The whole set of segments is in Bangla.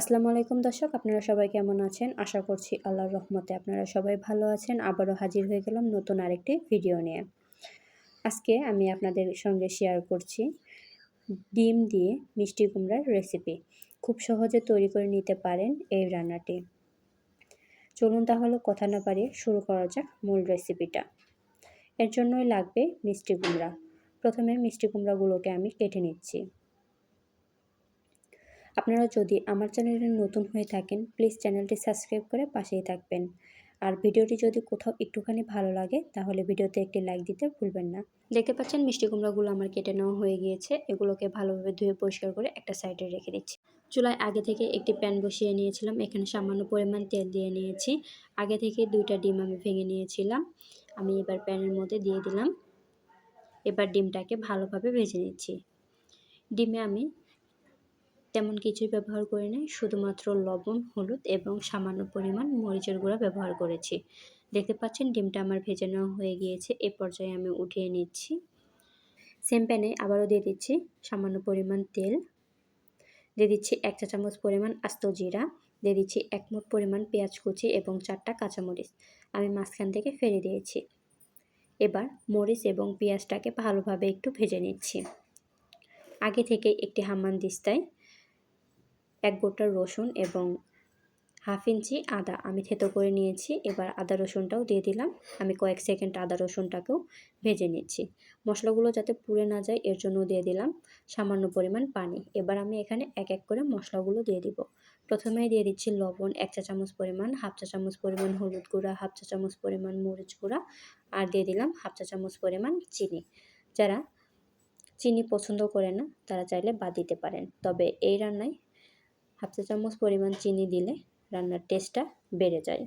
আসসালামু আলাইকুম দর্শক, আপনারা সবাই কেমন আছেন? আশা করছি আল্লাহর রহমতে আপনারা সবাই ভালো আছেন। আবারও হাজির হয়ে গেলাম নতুন আরেকটি ভিডিও নিয়ে। আজকে আমি আপনাদের সঙ্গে শেয়ার করছি ডিম দিয়ে মিষ্টি কুমড়ার রেসিপি। খুব সহজে তৈরি করে নিতে পারেন এই রান্নাটি। চলুন তাহলে কথা না বাড়িয়ে শুরু করা যাক মূল রেসিপিটা। এর জন্যই লাগবে মিষ্টি কুমড়া। প্রথমে মিষ্টি কুমড়াগুলোকে আমি কেটে নিচ্ছি। আপনারা যদি আমার চ্যানেলে নতুন হয়ে থাকেন প্লিজ চ্যানেলটি সাবস্ক্রাইব করে পাশেই থাকবেন। আর ভিডিওটি যদি কোথাও একটুখানি ভালো লাগে তাহলে ভিডিওতে একটি লাইক দিতে ভুলবেন না। দেখতে পাচ্ছেন মিষ্টি কুমড়াগুলো আমার কেটে নেওয়া হয়ে গিয়েছে। এগুলোকে ভালোভাবে ধুয়ে পরিষ্কার করে একটা সাইডে রেখে দিচ্ছি। চুলায় আগে থেকে একটি প্যান বসিয়ে নিয়েছিলাম। এখানে সামান্য পরিমাণ তেল দিয়ে নিয়েছি। আগে থেকে 2টা ডিম আমি ভেঙে নিয়েছিলাম। আমি এবার প্যানের মধ্যে দিয়ে দিলাম। এবার ডিমটাকে ভালোভাবে ভেজে নিচ্ছি। ডিমে আমি তেমন কিছুই ব্যবহার করি নাই, শুধুমাত্র লবণ, হলুদ এবং সামান্য পরিমাণ মরিচের গুঁড়া ব্যবহার করেছি। দেখতে পাচ্ছেন ডিমটা আমার ভেজে নেওয়া হয়ে গিয়েছে। এ পর্যায়ে আমি উঠিয়ে নিচ্ছি। সেম প্যানে আবারও দিয়ে দিচ্ছি সামান্য পরিমাণ তেল, দিয়ে দিচ্ছি 1 চা চামচ পরিমাণ আস্ত জিরা, দিয়ে দিচ্ছি 1 মুঠ পরিমাণ পেঁয়াজ কুচি এবং 4টা কাঁচামরিচ আমি মাঝখান থেকে ফেলে দিয়েছি। এবার মরিচ এবং পেঁয়াজটাকে ভালোভাবে একটু ভেজে নিচ্ছি। আগে থেকে একটি হামানদিস্তায় 1 গোটা রসুন এবং হাফ ইঞ্চি আদা আমি থেতো করে নিয়েছি। এবার আদা রসুনটাও দিয়ে দিলাম। আমি কয়েক সেকেন্ড আদা রসুনটাকেও ভেজে নিচ্ছি। মশলাগুলো যাতে পুড়ে না যায় এর জন্য দিয়ে দিলাম সামান্য পরিমাণ পানি। এবার আমি এখানে এক এক করে মশলাগুলো দিয়ে দিব। প্রথমেই দিয়ে দিচ্ছি লবণ 1 চা চামচ পরিমাণ, হাফ চা চামচ পরিমাণ হলুদ গুঁড়া, হাফ চা চামচ পরিমাণ মরিচ গুঁড়া আর দিয়ে দিলাম হাফ চা চামচ পরিমাণ চিনি। যারা চিনি পছন্দ করে না তারা চাইলে বাদ দিতে পারেন। তবে এই রান্নায় হাফ চা চামচ পরিমাণ চিনি দিলে রান্নার টেস্টটা বেড়ে যায়।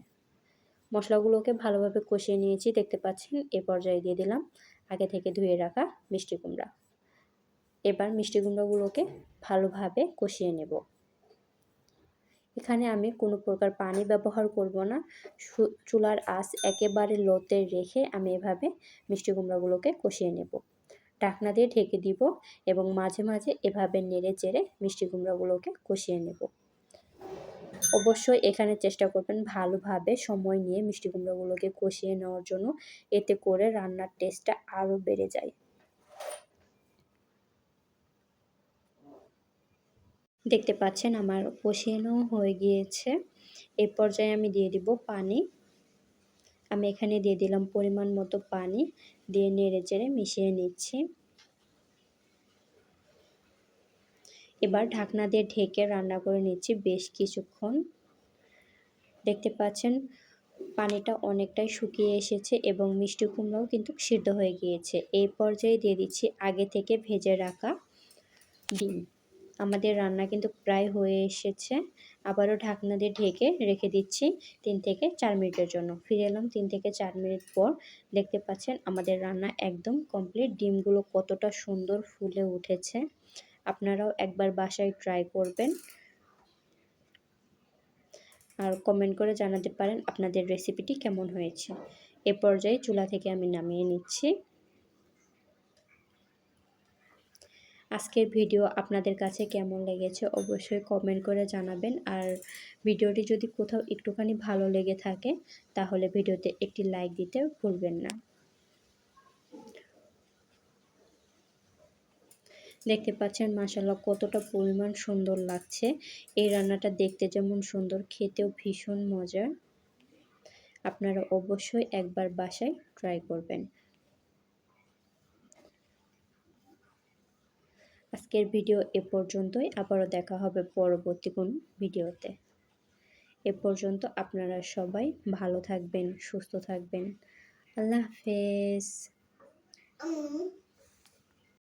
মশলাগুলোকে ভালোভাবে কষিয়ে নিয়েছি দেখতে পাচ্ছেন। এ পর্যায়ে দিয়ে দিলাম আগে থেকে ধুয়ে রাখা মিষ্টি কুমড়া। এবার মিষ্টি কুমড়াগুলোকে ভালোভাবে কষিয়ে নেব। এখানে আমি কোনো প্রকার পানি ব্যবহার করব না। চুলার আঁচ একেবারে লোতে রেখে আমি এভাবে মিষ্টি কুমড়াগুলোকে কষিয়ে নেব। ঢাকনা দিয়ে ঢেকে দিব এবং মাঝে মাঝে এভাবে নেড়ে চেড়ে মিষ্টি কুমড়াগুলোকে কষিয়ে নেব। অবশ্যই এখানে চেষ্টা করবেন ভালোভাবে সময় নিয়ে মিষ্টি কুমড়াগুলোকে কষিয়ে নেওয়ার জন্য, এতে করে রান্নার টেস্টটা আরও বেড়ে যায়। দেখতে পাচ্ছেন আমার কষিয়ে নেওয়া হয়ে গিয়েছে। এই পর্যায়ে আমি দিয়ে দিব পানি। আমি এখানে দিয়ে দিলাম পরিমাণ মতো পানি, দিয়ে নেড়ে চেড়ে মিশিয়ে নিচ্ছি। এবার ঢাকনা দিয়ে ঢেকে রান্না করে নিচ্ছি বেশ কিছুক্ষণ। দেখতে পাচ্ছেন পানিটা অনেকটাই শুকিয়ে এসেছে এবং মিষ্টি কুমড়াও কিন্তু সিদ্ধ হয়ে গিয়েছে। এই পর্যায়ে দিয়ে দিচ্ছি আগে থেকে ভেজে রাখা ডিম। আমাদের রান্না কিন্তু প্রায় হয়ে এসেছে। আবারও ঢাকনা দিয়ে ঢেকে রেখে দিচ্ছি 3 থেকে 4 মিনিটের জন্য। ফিরে এলাম 3 থেকে 4 মিনিট পর। দেখতে পাচ্ছেন আমাদের রান্না একদম কমপ্লিট। ডিমগুলো কতটা সুন্দর ফুলে উঠেছে। আপনারাও একবার বাসায় ট্রাই করবেন আর কমেন্ট করে জানাতে পারেন আপনাদের রেসিপিটি কেমন হয়েছে। এ পর্যায়ে চুলা থেকে আমি নামিয়ে নিচ্ছি। আজকের ভিডিও আপনাদের কাছে কেমন লেগেছে অবশ্যই কমেন্ট করে জানাবেন। আর ভিডিওটি যদি কোথাও একটুখানি ভালো লেগে থাকে তাহলে ভিডিওতে একটি লাইক দিতে ভুলবেন না। দেখতে পাচ্ছেন মাশাআল্লাহ কতটা পরিমাণ সুন্দর লাগছে। এই রান্নাটা দেখতে যেমন সুন্দর, খেতেও ভীষণ মজার। আপনারা অবশ্যই একবার বাসায় ট্রাই করবেন। আজকের ভিডিও এ পর্যন্তই। আবারও দেখা হবে পরবর্তী কোনো ভিডিওতে। এ পর্যন্ত আপনারা সবাই ভালো থাকবেন, সুস্থ থাকবেন। আল্লাহ হাফেজ।